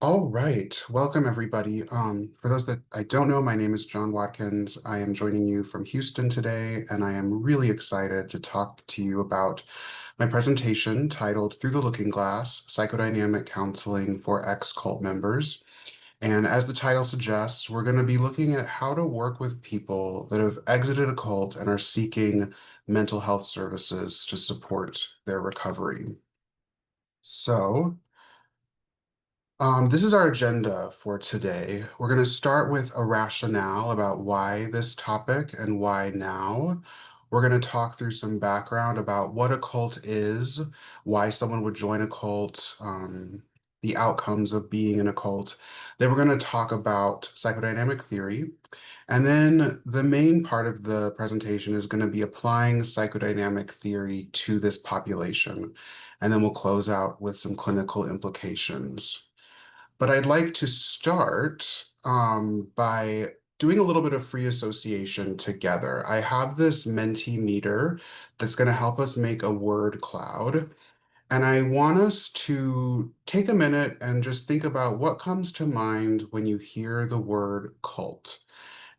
All right, welcome everybody. For those that I don't know, my name is John Watkins. I am joining you from Houston today, and I am really excited to talk to you about my presentation titled Through the Looking Glass, Psychodynamic Counseling for Ex-Cult Members. And as the title suggests, we're going to be looking at how to work with people that have exited a cult and are seeking mental health services to support their recovery. So, this is our agenda for today. We're going to start with a rationale about why this topic and why now. We're going to talk through some background about what a cult is, why someone would join a cult, the outcomes of being in a cult. Then we're going to talk about psychodynamic theory. And then the main part of the presentation is going to be applying psychodynamic theory to this population. And then we'll close out with some clinical implications. But I'd like to start by doing a little bit of free association together. I have this Mentimeter that's going to help us make a word cloud. And I want us to take a minute and just think about what comes to mind when you hear the word cult.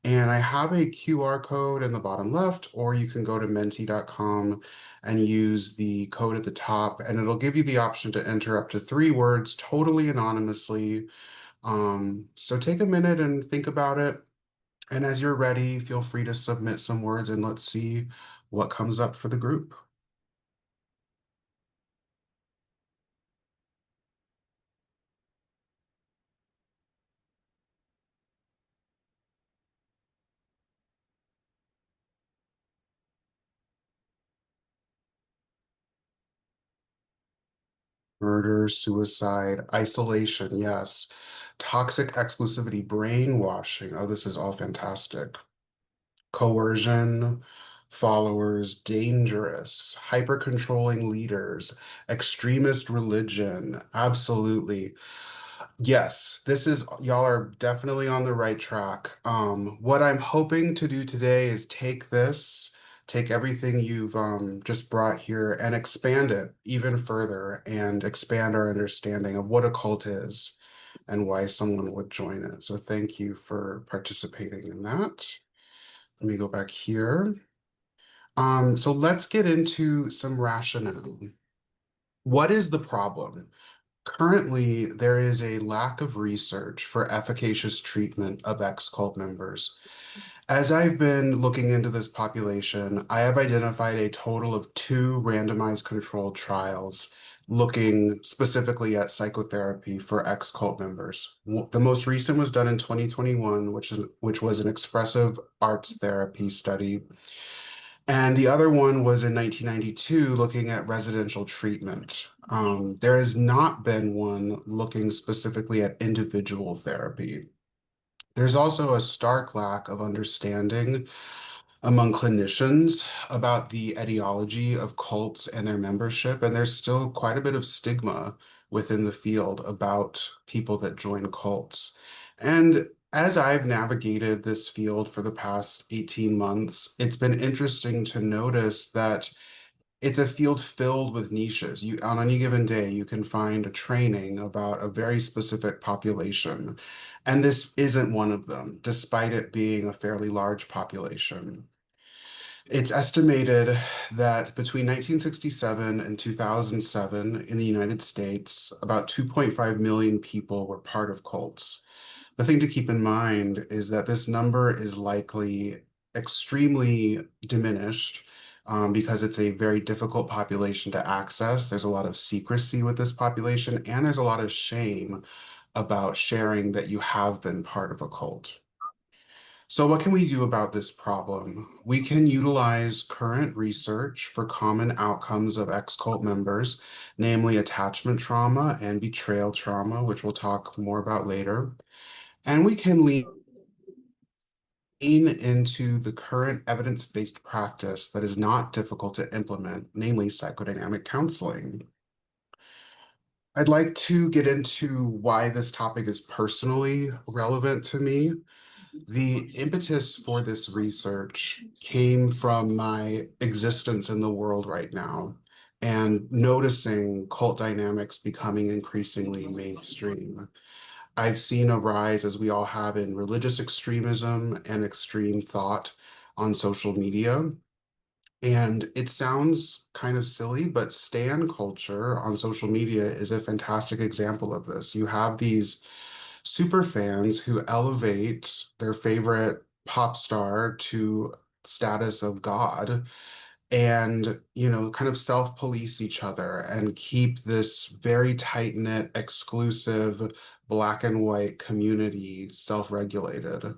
And I have a QR code in the bottom left, or you can go to menti.com and use the code at the top, and it'll give you the option to enter up to 3 words totally anonymously. So take a minute and think about it. And as you're ready, feel free to submit some words and let's see what comes up for the group. Murder, suicide, isolation, yes. Toxic exclusivity, brainwashing. Oh, this is all fantastic. Coercion, followers, dangerous, hyper-controlling leaders, extremist religion. Absolutely. Yes, y'all are definitely on the right track. What I'm hoping to do today is take everything you've just brought here and expand it even further and expand our understanding of what a cult is and why someone would join it. So thank you for participating in that. Let me go back here. So let's get into some rationale. What is the problem? Currently, there is a lack of research for efficacious treatment of ex-cult members. As I've been looking into this population, I have identified a total of 2 randomized controlled trials looking specifically at psychotherapy for ex-cult members. The most recent was done in 2021, which was an expressive arts therapy study. And the other one was in 1992, looking at residential treatment. There has not been one looking specifically at individual therapy. There's also a stark lack of understanding among clinicians about the etiology of cults and their membership, and there's still quite a bit of stigma within the field about people that join cults. And as I've navigated this field for the past 18 months, it's been interesting to notice that it's a field filled with niches. On any given day, you can find a training about a very specific population, and this isn't one of them, despite it being a fairly large population. It's estimated that between 1967 and 2007 in the United States, about 2.5 million people were part of cults. The thing to keep in mind is that this number is likely extremely diminished because it's a very difficult population to access. There's a lot of secrecy with this population, and there's a lot of shame about sharing that you have been part of a cult. So what can we do about this problem? We can utilize current research for common outcomes of ex-cult members, namely attachment trauma and betrayal trauma, which we'll talk more about later. And we can lean into the current evidence-based practice that is not difficult to implement, namely psychodynamic counseling. I'd like to get into why this topic is personally relevant to me. The impetus for this research came from my existence in the world right now and noticing cult dynamics becoming increasingly mainstream. I've seen a rise, as we all have, in religious extremism and extreme thought on social media. And it sounds kind of silly, but stan culture on social media is a fantastic example of this. You have these super fans who elevate their favorite pop star to status of God and, kind of self-police each other and keep this very tight-knit, exclusive black and white community self-regulated.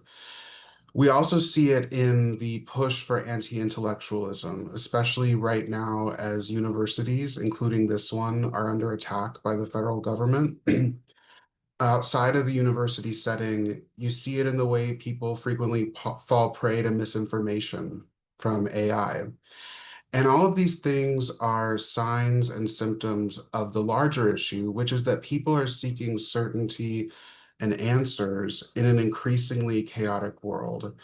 We also see it in the push for anti-intellectualism, especially right now as universities, including this one, are under attack by the federal government. Outside of the university setting, you see it in the way people frequently fall prey to misinformation from AI. And all of these things are signs and symptoms of the larger issue, which is that people are seeking certainty and answers in an increasingly chaotic world.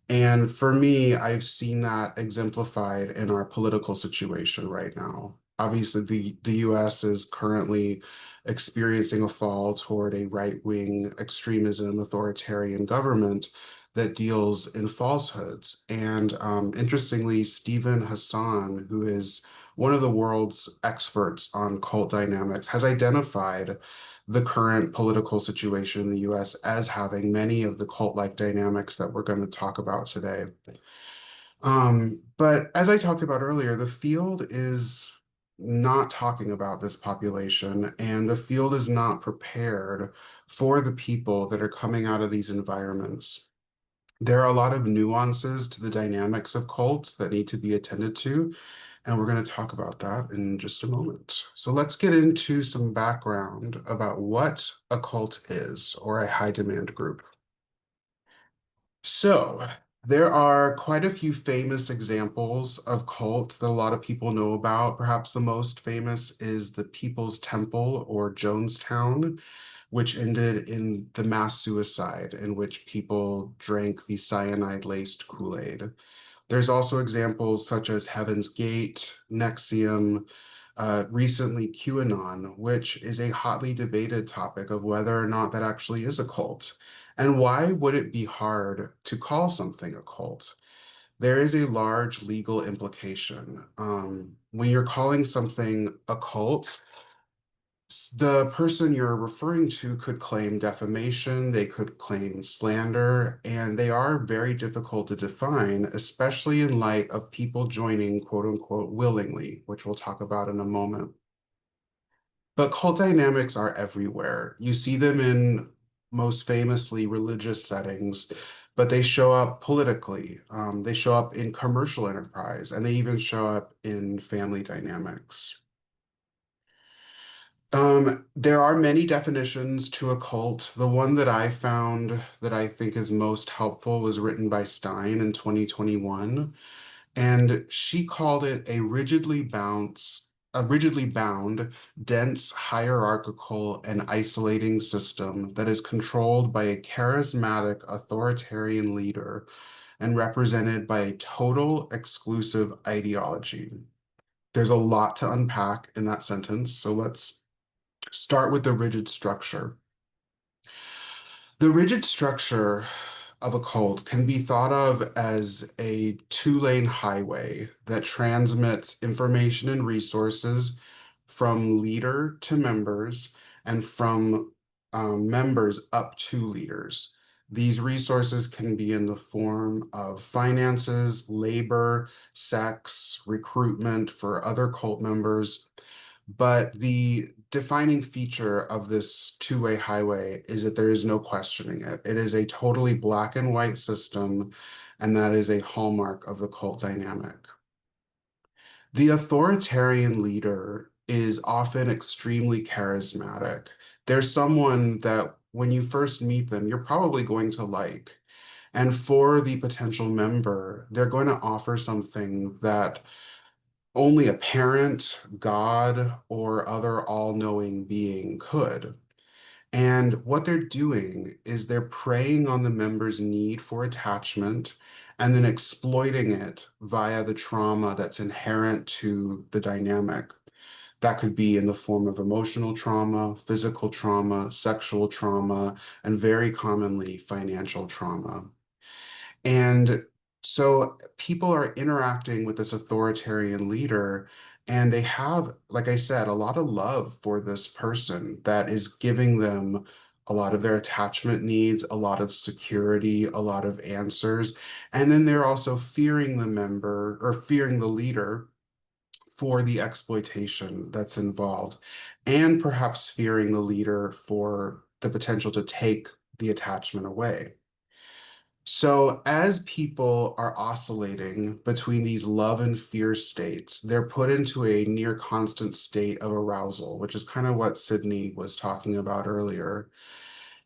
And for me, I've seen that exemplified in our political situation right now. Obviously, the US is currently experiencing a fall toward a right-wing extremism, authoritarian government that deals in falsehoods. And interestingly, Stephen Hassan, who is one of the world's experts on cult dynamics, has identified the current political situation in the US as having many of the cult-like dynamics that we're going to talk about today. But as I talked about earlier, the field is not talking about this population, and the field is not prepared for the people that are coming out of these environments. There are a lot of nuances to the dynamics of cults that need to be attended to, and we're going to talk about that in just a moment. So let's get into some background about what a cult is, or a high demand group. So there are quite a few famous examples of cults that a lot of people know about. Perhaps the most famous is the People's Temple, or Jonestown, which ended in the mass suicide in which people drank the cyanide-laced Kool-Aid. There's also examples such as Heaven's Gate, Nexium, recently QAnon, which is a hotly debated topic of whether or not that actually is a cult. And why would it be hard to call something a cult? There is a large legal implication. When you're calling something a cult, the person you're referring to could claim defamation, they could claim slander, and they are very difficult to define, especially in light of people joining quote unquote willingly, which we'll talk about in a moment. But cult dynamics are everywhere. You see them in most famously religious settings, but they show up politically. They show up in commercial enterprise, and they even show up in family dynamics. There are many definitions to a cult. The one that I found that I think is most helpful was written by Stein in 2021, and she called it a rigidly bound, dense, hierarchical, and isolating system that is controlled by a charismatic authoritarian leader and represented by a total exclusive ideology. There's a lot to unpack in that sentence, so let's start with the rigid structure. The rigid structure of a cult can be thought of as a two-lane highway that transmits information and resources from leader to members and from members up to leaders. These resources can be in the form of finances, labor, sex, recruitment for other cult members, but the defining feature of this two-way highway is that there is no questioning it. It is a totally black and white system, and that is a hallmark of the cult dynamic. The authoritarian leader is often extremely charismatic. There's someone that when you first meet them, you're probably going to like. And for the potential member, they're going to offer something that only a parent, God, or other all-knowing being could. And what they're doing is they're preying on the member's need for attachment and then exploiting it via the trauma that's inherent to the dynamic. That could be in the form of emotional trauma, physical trauma, sexual trauma, and very commonly financial trauma. And so people are interacting with this authoritarian leader, and they have, like I said, a lot of love for this person that is giving them a lot of their attachment needs, a lot of security, a lot of answers. And then they're also fearing the member or fearing the leader for the exploitation that's involved, and perhaps fearing the leader for the potential to take the attachment away. So, as people are oscillating between these love and fear states, they're put into a near constant state of arousal, which is kind of what Sydney was talking about earlier.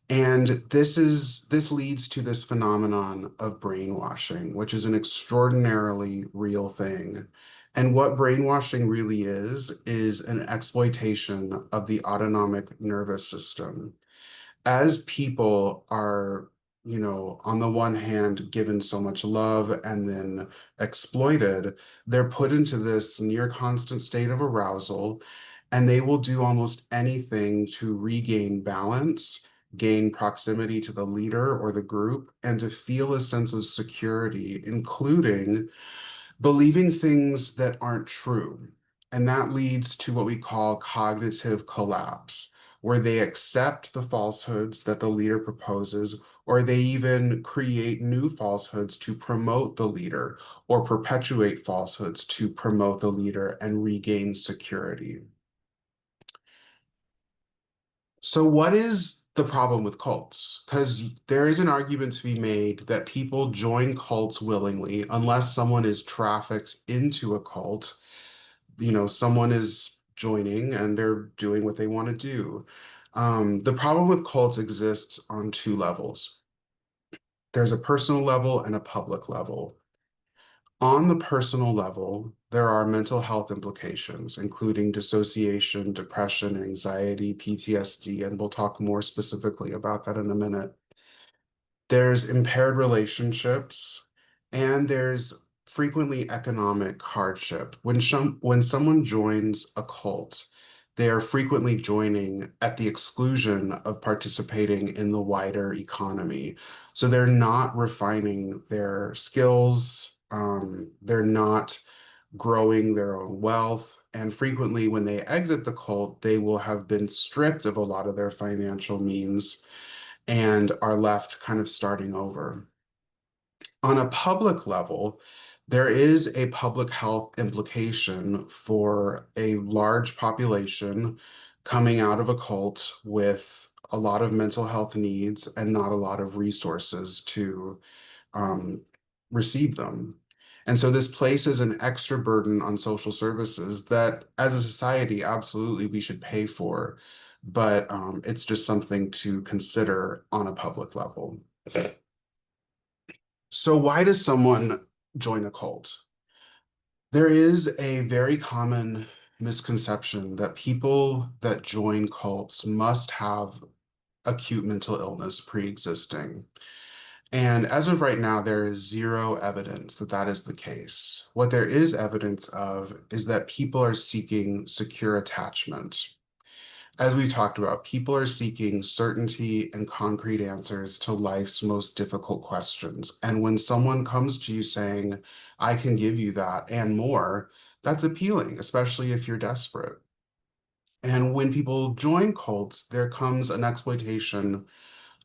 And this leads to this phenomenon of brainwashing, which is an extraordinarily real thing. And what brainwashing really is an exploitation of the autonomic nervous system. As people are, on the one hand, given so much love and then exploited, they're put into this near constant state of arousal, and they will do almost anything to regain balance, gain proximity to the leader or the group, and to feel a sense of security, including believing things that aren't true. And that leads to what we call cognitive collapse, where they accept the falsehoods that the leader proposes, or they even create new falsehoods to promote the leader, or perpetuate falsehoods to promote the leader and regain security. So, what is the problem with cults? Because there is an argument to be made that people join cults willingly unless someone is trafficked into a cult. Someone is joining and they're doing what they want to do. The problem with cults exists on two levels. There's a personal level and a public level. On the personal level, there are mental health implications, including dissociation, depression, anxiety, PTSD, and we'll talk more specifically about that in a minute. There's impaired relationships, and there's frequently economic hardship. When someone joins a cult, they are frequently joining at the exclusion of participating in the wider economy. So they're not refining their skills, they're not growing their own wealth. And frequently, when they exit the cult, they will have been stripped of a lot of their financial means and are left kind of starting over. On a public level, there is a public health implication for a large population coming out of a cult with a lot of mental health needs and not a lot of resources to um, receive them. And so this places an extra burden on social services that, as a society, absolutely we should pay for, but it's just something to consider on a public level. So why does someone join a cult? There is a very common misconception that people that join cults must have acute mental illness pre-existing. And as of right now, there is zero evidence that that is the case. What there is evidence of is that people are seeking secure attachment. As we talked about, people are seeking certainty and concrete answers to life's most difficult questions. And when someone comes to you saying, I can give you that and more, that's appealing, especially if you're desperate. And when people join cults, there comes an exploitation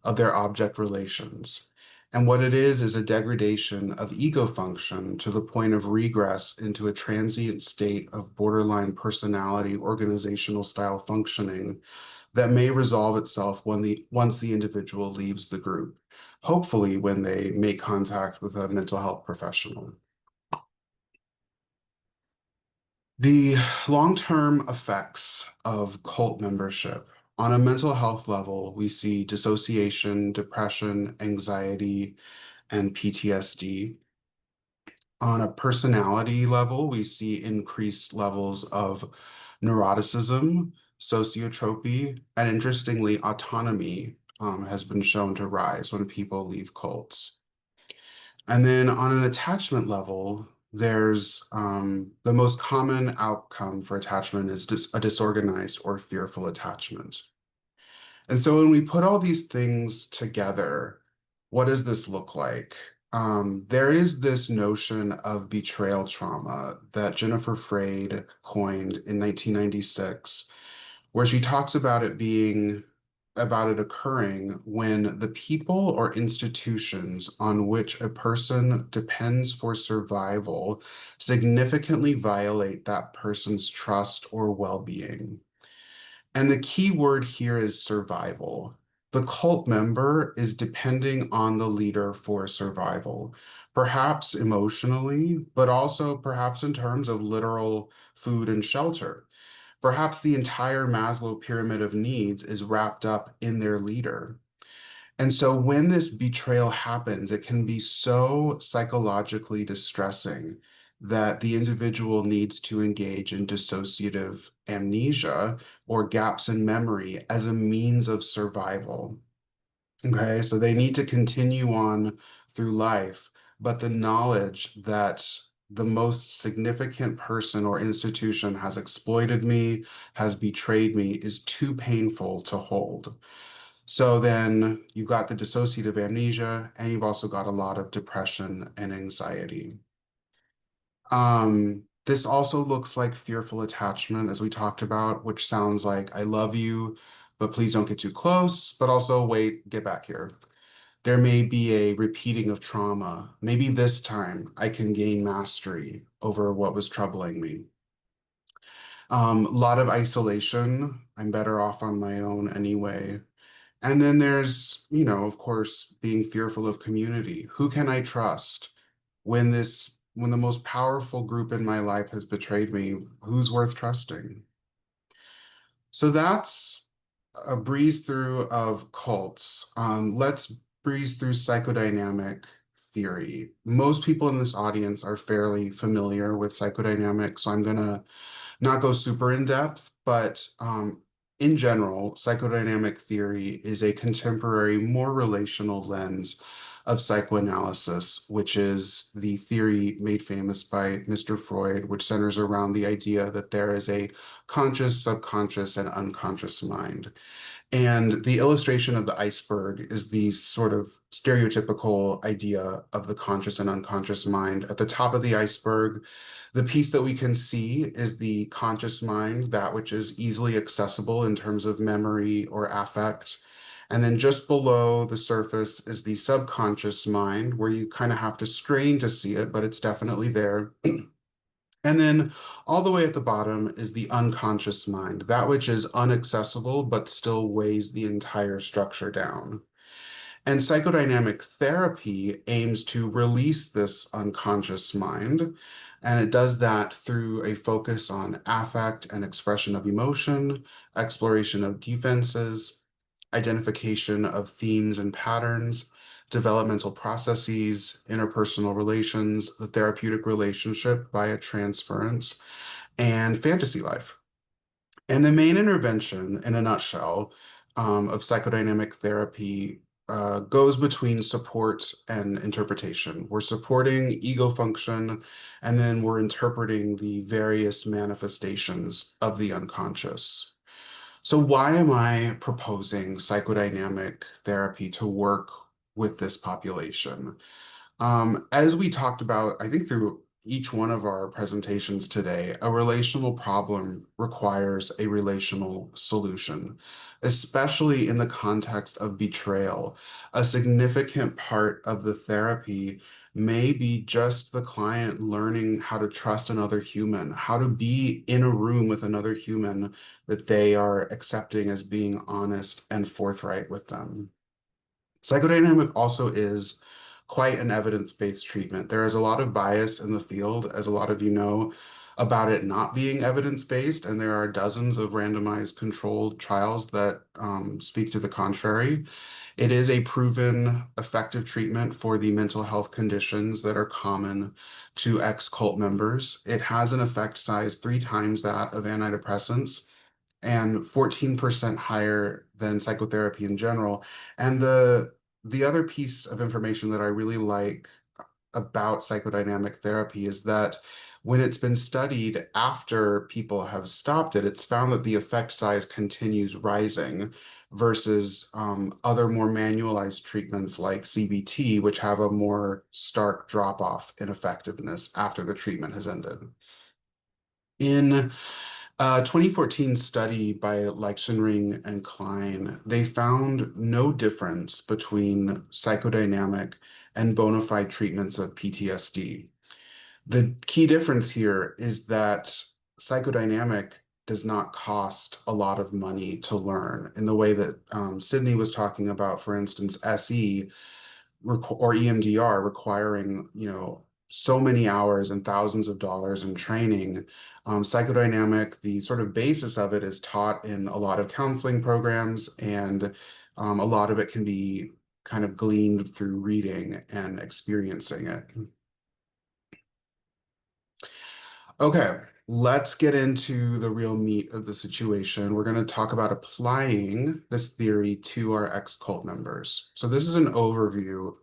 of their object relations. And what it is a degradation of ego function to the point of regress into a transient state of borderline personality organizational style functioning that may resolve itself once the individual leaves the group, hopefully when they make contact with a mental health professional. The long-term effects of cult membership. On a mental health level, we see dissociation, depression, anxiety, and PTSD. On a personality level, we see increased levels of neuroticism, sociotropy, and interestingly, autonomy has been shown to rise when people leave cults. And then on an attachment level, there's the most common outcome for attachment is a disorganized or fearful attachment. And so when we put all these things together, what does this look like? There is this notion of betrayal trauma that Jennifer Freyd coined in 1996, where she talks about it occurring when the people or institutions on which a person depends for survival significantly violate that person's trust or well-being. And the key word here is survival. The cult member is depending on the leader for survival, perhaps emotionally, but also perhaps in terms of literal food and shelter. Perhaps the entire Maslow pyramid of needs is wrapped up in their leader. And so when this betrayal happens, it can be so psychologically distressing that the individual needs to engage in dissociative amnesia or gaps in memory as a means of survival. Okay, so they need to continue on through life, but the knowledge that the most significant person or institution has exploited me, has betrayed me, is too painful to hold. So then you've got the dissociative amnesia, and you've also got a lot of depression and anxiety. This also looks like fearful attachment, as we talked about, which sounds like I love you, but please don't get too close, but also wait, get back here. There may be a repeating of trauma. Maybe this time I can gain mastery over what was troubling me. A lot of isolation. I'm better off on my own anyway. And then there's, of course, being fearful of community. Who can I trust when the most powerful group in my life has betrayed me? Who's worth trusting? So that's a breeze through of cults. Let's breeze through psychodynamic theory. Most people in this audience are fairly familiar with psychodynamics, so I'm gonna not go super in depth, but in general, psychodynamic theory is a contemporary, more relational lens of psychoanalysis, which is the theory made famous by Mr. Freud, which centers around the idea that there is a conscious, subconscious, and unconscious mind. And the illustration of the iceberg is the sort of stereotypical idea of the conscious and unconscious mind. At the top of the iceberg, the piece that we can see is the conscious mind, that which is easily accessible in terms of memory or affect. And then just below the surface is the subconscious mind, where you kind of have to strain to see it, but it's definitely there. And then all the way at the bottom is the unconscious mind, that which is unaccessible but still weighs the entire structure down. And psychodynamic therapy aims to release this unconscious mind. And it does that through a focus on affect and expression of emotion, exploration of defenses, identification of themes and patterns, developmental processes, interpersonal relations, the therapeutic relationship via transference, and fantasy life. And the main intervention, in a nutshell, of psychodynamic therapy goes between support and interpretation. We're supporting ego function, and then we're interpreting the various manifestations of the unconscious. So why am I proposing psychodynamic therapy to work with this population? As we talked about, I think through each one of our presentations today, a relational problem requires a relational solution, especially in the context of betrayal. A significant part of the therapy may be just the client learning how to trust another human, how to be in a room with another human that they are accepting as being honest and forthright with them. Psychodynamic also is quite an evidence-based treatment. There is a lot of bias in the field, as a lot of you know, about it not being evidence-based, and there are dozens of randomized controlled trials that speak to the contrary. It is a proven effective treatment for the mental health conditions that are common to ex-cult members. It has an effect size 3 times that of antidepressants and 14% higher than psychotherapy in general. And the other piece of information that I really like about psychodynamic therapy is that when it's been studied after people have stopped it, it's found that the effect size continues rising versus other more manualized treatments like CBT, which have a more stark drop off in effectiveness after the treatment has ended. In a 2014 study by Leixenring and Klein, they found no difference between psychodynamic and bona fide treatments of PTSD. The key difference here is that psychodynamic does not cost a lot of money to learn in the way that Sydney was talking about, for instance, SE or EMDR requiring, so many hours and thousands of dollars in training. Psychodynamic, the sort of basis of it is taught in a lot of counseling programs, and a lot of it can be kind of gleaned through reading and experiencing it. Okay, let's get into the real meat of the situation. We're going to talk about applying this theory to our ex-cult members. So this is an overview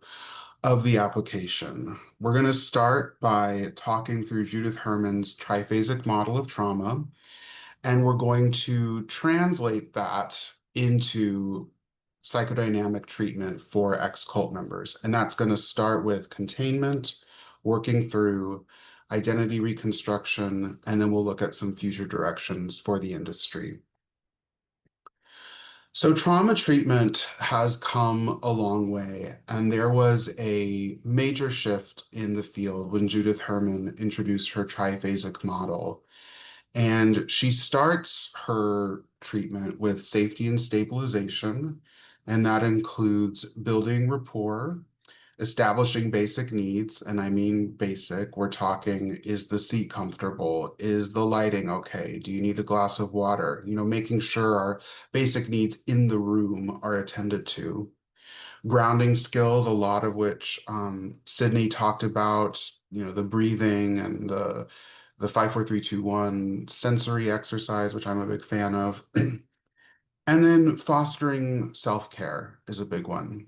of the application. We're going to start by talking through Judith Herman's triphasic model of trauma, and we're going to translate that into psychodynamic treatment for ex-cult members. And that's going to start with containment, working through identity reconstruction, and then we'll look at some future directions for the industry. So trauma treatment has come a long way, and there was a major shift in the field when Judith Herman introduced her triphasic model. And she starts her treatment with safety and stabilization, and that includes building rapport, establishing basic needs, and I mean basic. We're talking, is the seat comfortable? Is the lighting okay? Do you need a glass of water? Making sure our basic needs in the room are attended to. Grounding skills, a lot of which Sydney talked about, the breathing and the 5 4 3 2 1 sensory exercise, which I'm a big fan of. And then fostering self-care is a big one.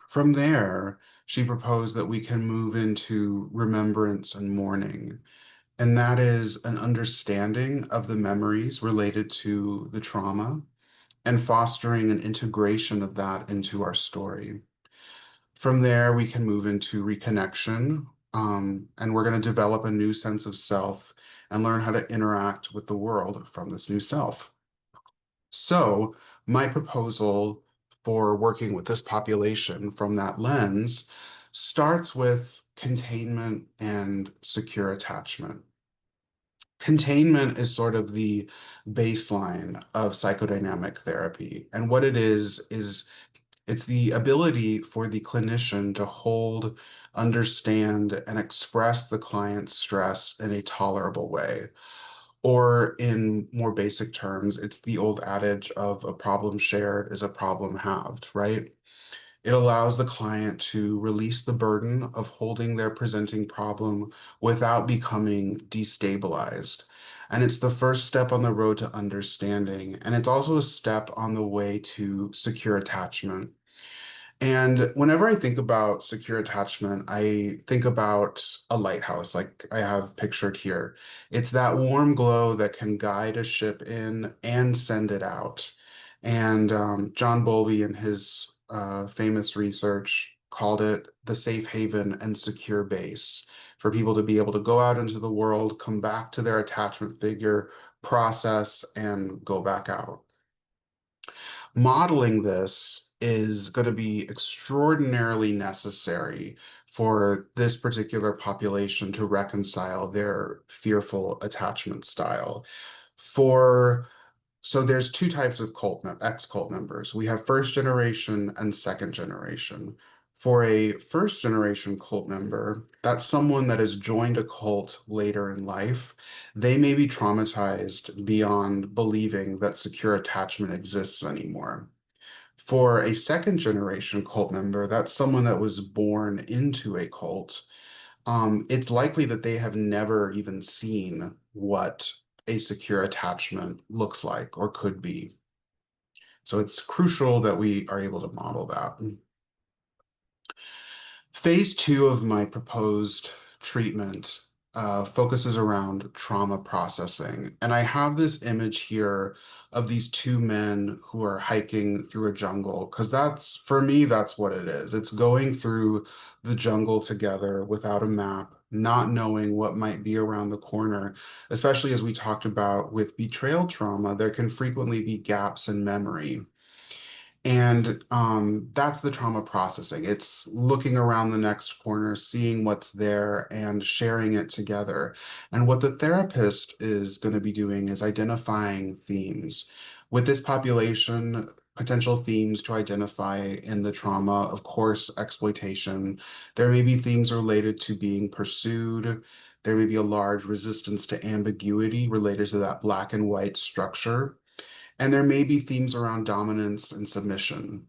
From there, she proposed that we can move into remembrance and mourning. And that is an understanding of the memories related to the trauma and fostering an integration of that into our story. From there, we can move into reconnection, and we're going to develop a new sense of self and learn how to interact with the world from this new self. So, my proposal for working with this population from that lens starts with containment and secure attachment. Containment is sort of the baseline of psychodynamic therapy. And what it is it's the ability for the clinician to hold, understand, and express the client's stress in a tolerable way. Or in more basic terms, it's the old adage of a problem shared is a problem halved, right? It allows the client to release the burden of holding their presenting problem without becoming destabilized. And it's the first step on the road to understanding. And it's also a step on the way to secure attachment. And whenever I think about secure attachment, I think about a lighthouse, like I have pictured here. It's that warm glow that can guide a ship in and send it out. And John Bowlby, in his famous research, called it the safe haven and secure base for people to be able to go out into the world, come back to their attachment figure, process, and go back out. Modeling this is going to be extraordinarily necessary for this particular population to reconcile their fearful attachment style. So there's two types of ex-cult members. We have first generation and second generation. For a first generation cult member, that's someone that has joined a cult later in life. They may be traumatized beyond believing that secure attachment exists anymore. For a second generation cult member, that's someone that was born into a cult. It's likely that they have never even seen what a secure attachment looks like or could be. So it's crucial that we are able to model that. Phase two of my proposed treatment focuses around trauma processing. And I have this image here of these two men who are hiking through a jungle, because that's, for me, that's what it is. It's going through the jungle together without a map, not knowing what might be around the corner, especially as we talked about with betrayal trauma, there can frequently be gaps in memory. And that's the trauma processing. It's looking around the next corner, seeing what's there, and sharing it together. And what the therapist is going to be doing is identifying themes. With this population, potential themes to identify in the trauma, of course, exploitation. There may be themes related to being pursued. There may be a large resistance to ambiguity related to that black and white structure. And there may be themes around dominance and submission.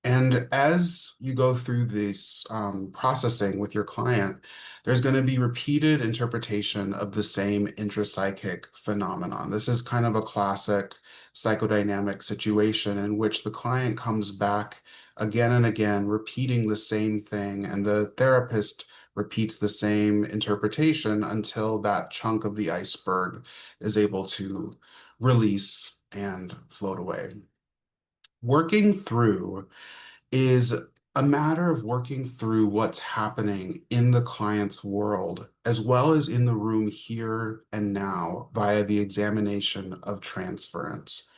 And as you go through this processing with your client, there's going to be repeated interpretation of the same intrapsychic phenomenon. This is kind of a classic psychodynamic situation in which the client comes back again and again, repeating the same thing, and the therapist repeats the same interpretation until that chunk of the iceberg is able to release and float away. Working through is a matter of working through what's happening in the client's world, as well as in the room here and now via the examination of transference.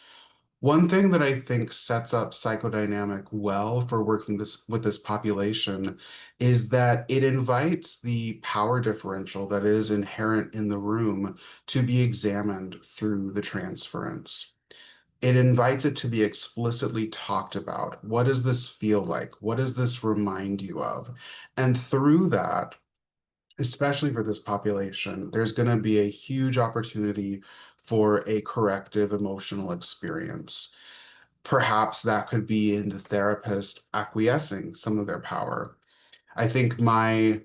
One thing that I think sets up psychodynamic well for working with this population is that it invites the power differential that is inherent in the room to be examined through the transference. It invites it to be explicitly talked about. What does this feel like? What does this remind you of? And through that, especially for this population, there's going to be a huge opportunity for a corrective emotional experience. Perhaps that could be in the therapist acquiescing some of their power. I think my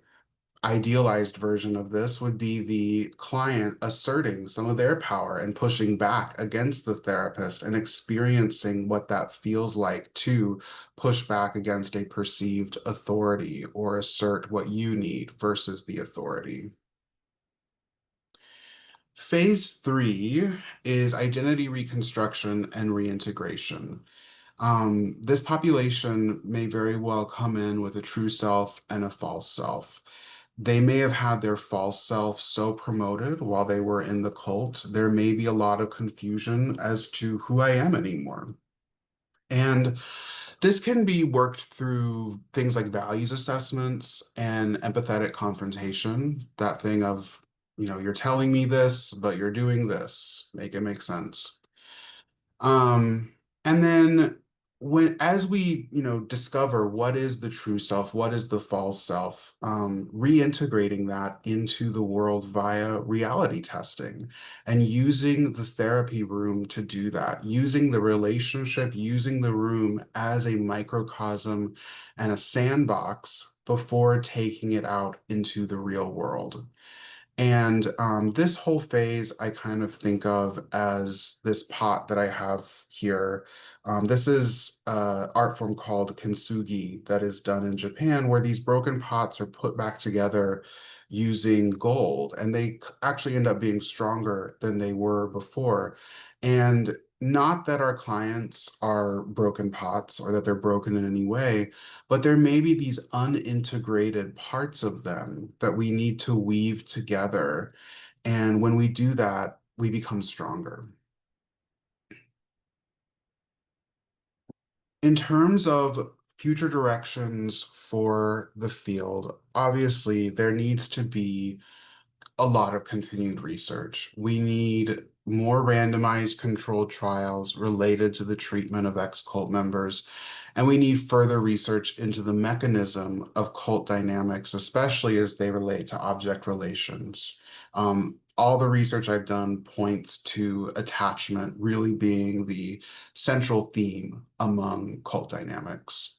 idealized version of this would be the client asserting some of their power and pushing back against the therapist and experiencing what that feels like to push back against a perceived authority or assert what you need versus the authority. Phase three is identity reconstruction and reintegration. This population may very well come in with a true self and a false self. They may have had their false self so promoted while they were in the cult. There may be a lot of confusion as to who I am anymore. And this can be worked through things like values assessments and empathetic confrontation. That thing of, you're telling me this, but you're doing this. Make it make sense. Um, and then as we, discover what is the true self, what is the false self, reintegrating that into the world via reality testing and using the therapy room to do that, using the relationship, using the room as a microcosm and a sandbox before taking it out into the real world. And this whole phase I kind of think of as this pot that I have here. This is an art form called kintsugi that is done in Japan, where these broken pots are put back together using gold, and they actually end up being stronger than they were before. And not that our clients are broken pots or that they're broken in any way, but there may be these unintegrated parts of them that we need to weave together. And when we do that, we become stronger. In terms of future directions for the field, obviously there needs to be a lot of continued research. We need more randomized controlled trials related to the treatment of ex-cult members, and we need further research into the mechanism of cult dynamics, especially as they relate to object relations. All the research I've done points to attachment really being the central theme among cult dynamics.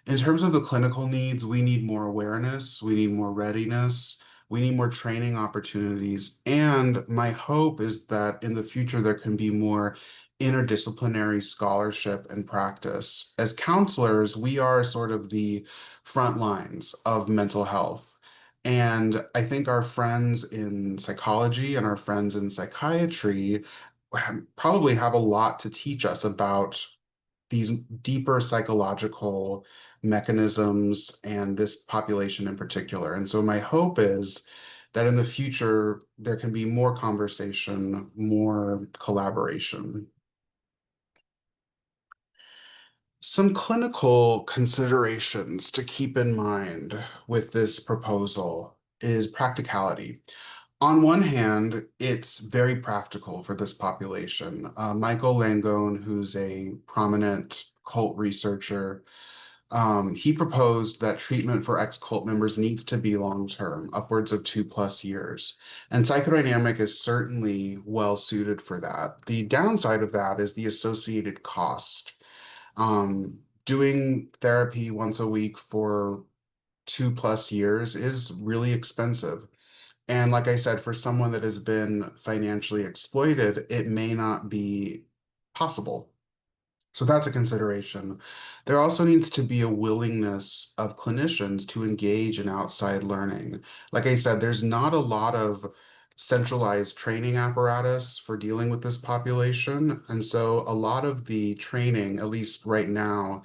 In terms of the clinical needs, we need more awareness, we need more readiness, we need more training opportunities. And my hope is that in the future, there can be more interdisciplinary scholarship and practice. As counselors, we are sort of the front lines of mental health. And I think our friends in psychology and our friends in psychiatry probably have a lot to teach us about these deeper psychological mechanisms and this population in particular. And so my hope is that in the future, there can be more conversation, more collaboration. Some clinical considerations to keep in mind with this proposal is practicality. On one hand, it's very practical for this population. Michael Langone, who's a prominent cult researcher, he proposed that treatment for ex-cult members needs to be long-term, upwards of 2+ years. And psychodynamic is certainly well suited for that. The downside of that is the associated cost. Doing therapy once a week for 2+ years is really expensive. And like I said, for someone that has been financially exploited, it may not be possible. So that's a consideration. There also needs to be a willingness of clinicians to engage in outside learning. Like I said, there's not a lot of centralized training apparatus for dealing with this population. And so a lot of the training, at least right now,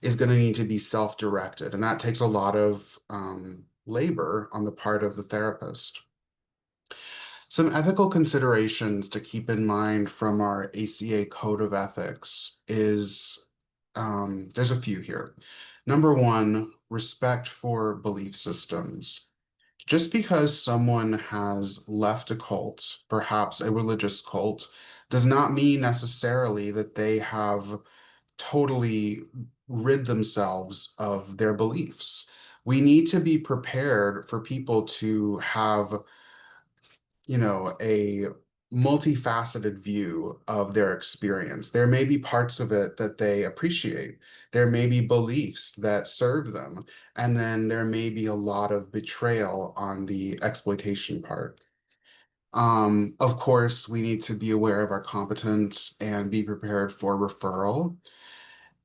is going to need to be self-directed. And that takes a lot of labor on the part of the therapist. Some ethical considerations to keep in mind from our ACA Code of Ethics is there's a few here. Number one, respect for belief systems. Just because someone has left a cult, perhaps a religious cult, does not mean necessarily that they have totally rid themselves of their beliefs. We need to be prepared for people to have a multifaceted view of their experience. There may be parts of it that they appreciate. There may be beliefs that serve them. And then there may be a lot of betrayal on the exploitation part. Of course, we need to be aware of our competence and be prepared for referral.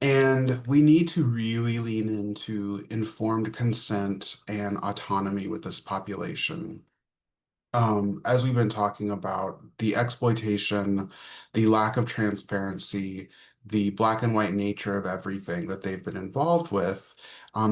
And we need to really lean into informed consent and autonomy with this population. As we've been talking about, the exploitation, the lack of transparency, the black and white nature of everything that they've been involved with,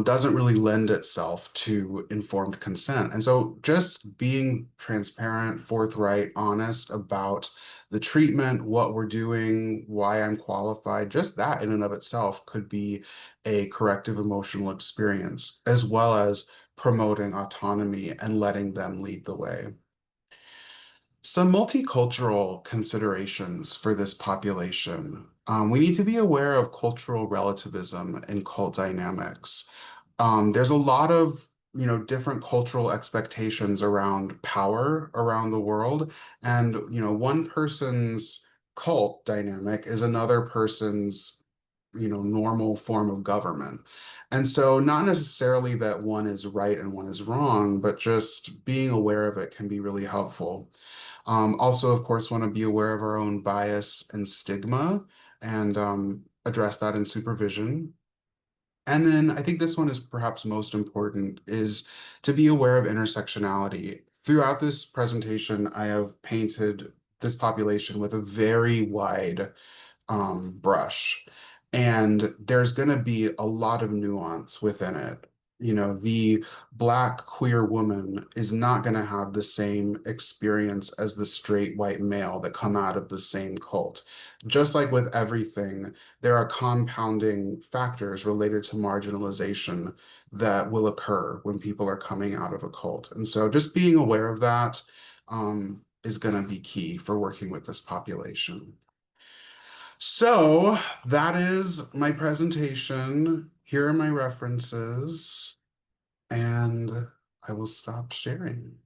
doesn't really lend itself to informed consent. And so just being transparent, forthright, honest about the treatment, what we're doing, why I'm qualified, just that in and of itself could be a corrective emotional experience, as well as promoting autonomy and letting them lead the way. Some multicultural considerations for this population. We need to be aware of cultural relativism and cult dynamics. There's a lot of, different cultural expectations around power around the world. And, one person's cult dynamic is another person's, normal form of government. And so not necessarily that one is right and one is wrong, but just being aware of it can be really helpful. Also, of course, want to be aware of our own bias and stigma and address that in supervision. And then I think this one is perhaps most important is to be aware of intersectionality. Throughout this presentation, I have painted this population with a very wide brush. And there's going to be a lot of nuance within it. The Black queer woman is not going to have the same experience as the straight white male that come out of the same cult. Just like with everything, there are compounding factors related to marginalization that will occur when people are coming out of a cult. And so just being aware of that is going to be key for working with this population. So that is my presentation. Here are my references, and I will stop sharing.